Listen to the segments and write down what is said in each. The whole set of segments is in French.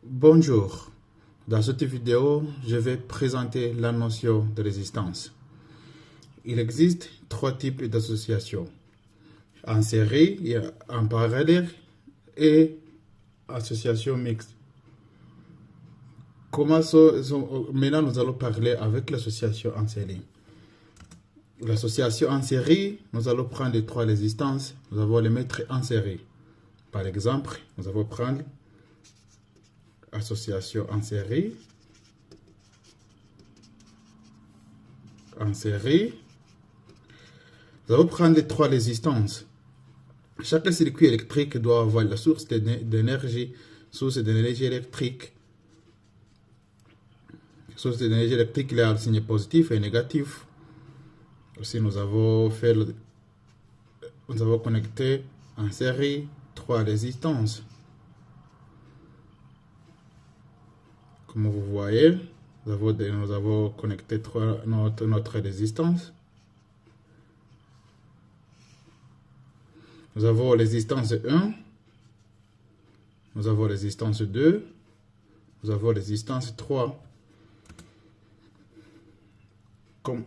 Bonjour, dans cette vidéo, je vais présenter la notion de résistance. Il existe trois types d'associations, en série, en parallèle et association mixte. Maintenant, nous allons parler avec l'association en série. L'association en série, nous allons prendre les trois résistances, nous allons les mettre en série. Par exemple, nous allons prendre association en série. Nous allons prendre les trois résistances. Chaque circuit électrique doit avoir la source d'énergie, électrique. Source d'énergie électrique, il y a le signe positif et négatif. Aussi, nous avons connecté en série trois résistances. Comme vous voyez, nous avons connecté notre résistance. Nous avons résistance 1, nous avons résistance 2, nous avons résistance 3. Comme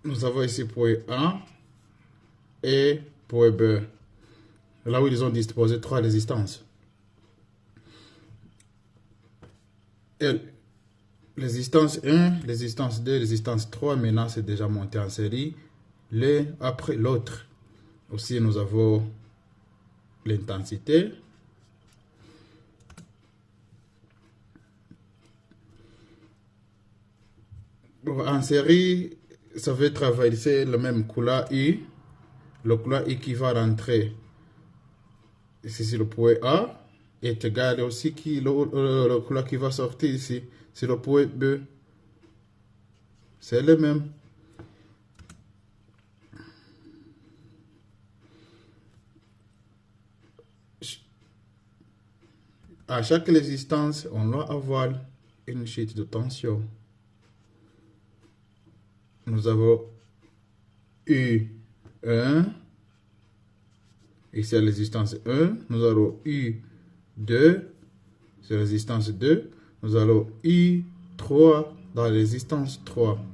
nous avons ici point A et point B, là où ils ont disposé trois résistances. Et résistance 1, résistance 2, résistance 3, maintenant c'est déjà monté en série, l'un après l'autre. Aussi nous avons l'intensité. En série, ça va traverser le même courant I. Le courant I qui va rentrer ici sur le point A est égal aussi le courant qui va sortir ici sur le point B. C'est le même. À chaque résistance, on doit avoir une chute de tension. Nous avons U1, ici la résistance 1, nous avons U2, c'est la résistance 2, nous avons U3 dans la résistance 3.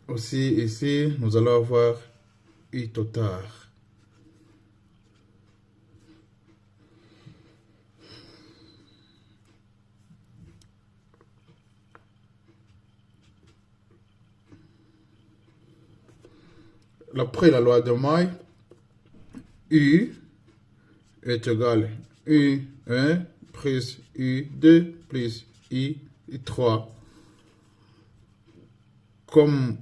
Aussi ici, nous allons avoir U total. Après la loi de May, U est égal à U1 plus U2 plus U3. Comme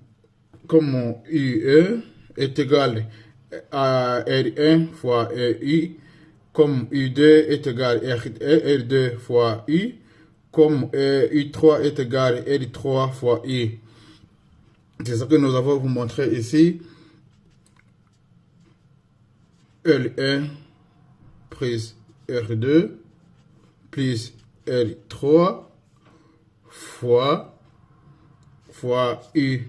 U1 est égal à R1 fois RI, comme U2 est égal à R2 fois U, comme U3 est égal à R3 fois I. C'est ce que nous avons vous montré ici. L1 plus R2 plus L3 fois U.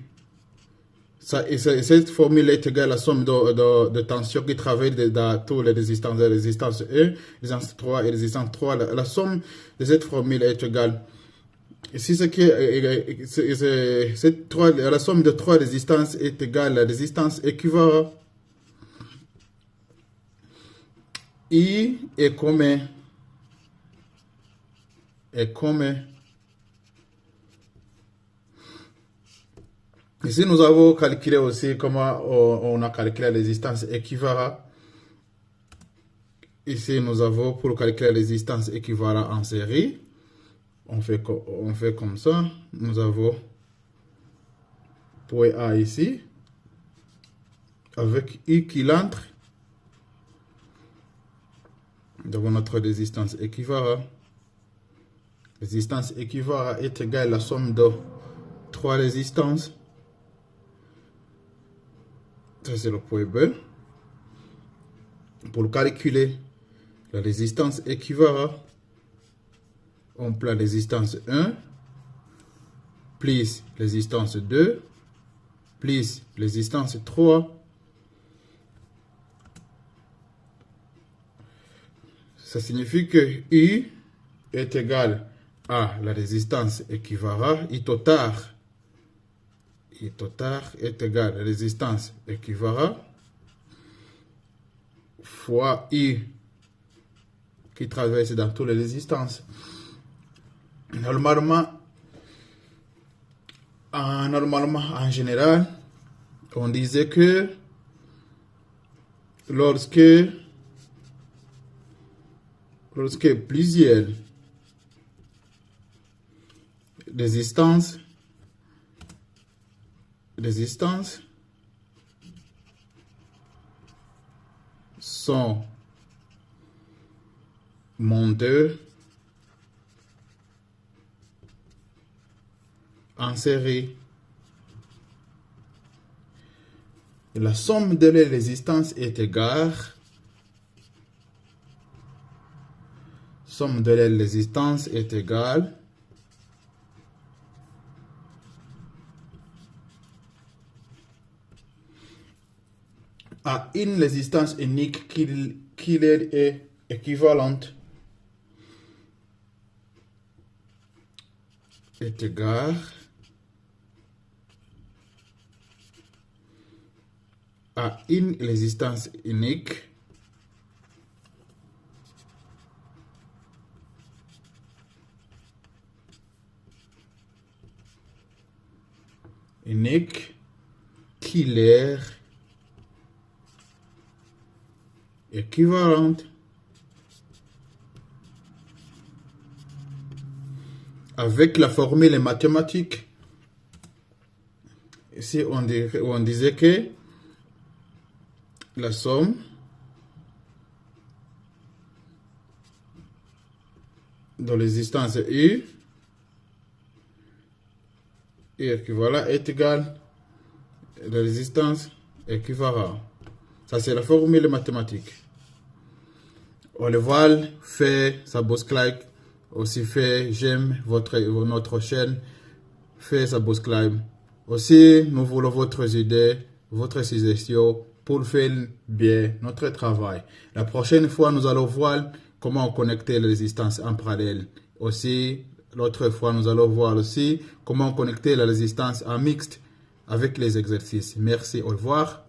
Cette formule est égale à la somme de tension qui travaille dans toutes les résistances, la résistance 1, résistance 3 et résistance 3. La somme de cette formule est égale. Ici, la somme de trois résistances est égale à la résistance équivalente. I est commun. Ici, nous avons calculé aussi comment on a calculé la résistance équivalente. Ici, nous avons pour calculer la résistance équivalente en série. On fait comme ça. Nous avons point A ici, avec I qui l'entre. Nous avons notre résistance équivalente. Résistance équivalente est égale à la somme de trois résistances. Ça, c'est le point B. Pour calculer la résistance équivalente, on prend la résistance 1 plus résistance 2 plus résistance 3 Ça signifie que I est égal à la résistance équivalente, I total est égal à la résistance équivalente fois I qui traverse dans toutes les résistances. Normalement, en général, on disait que lorsque plusieurs résistances sont montées en série, la somme de les résistances est égale à une résistance unique qui leur est équivalente, est égale à une résistance unique qui leur équivalente avec la formule mathématique. Ici, on disait que la somme de résistance U équivalent est égale à la résistance équivalente. Ça, c'est la formule mathématique. Oliver fait subscribe, aussi fait j'aime notre chaîne, fait subscribe. Aussi, nous voulons votre idée, votre suggestion pour faire bien notre travail. La prochaine fois, nous allons voir comment connecter les résistances en parallèle. Aussi, l'autre fois, nous allons voir aussi comment connecter la résistance en mixte avec les exercices. Merci, au revoir.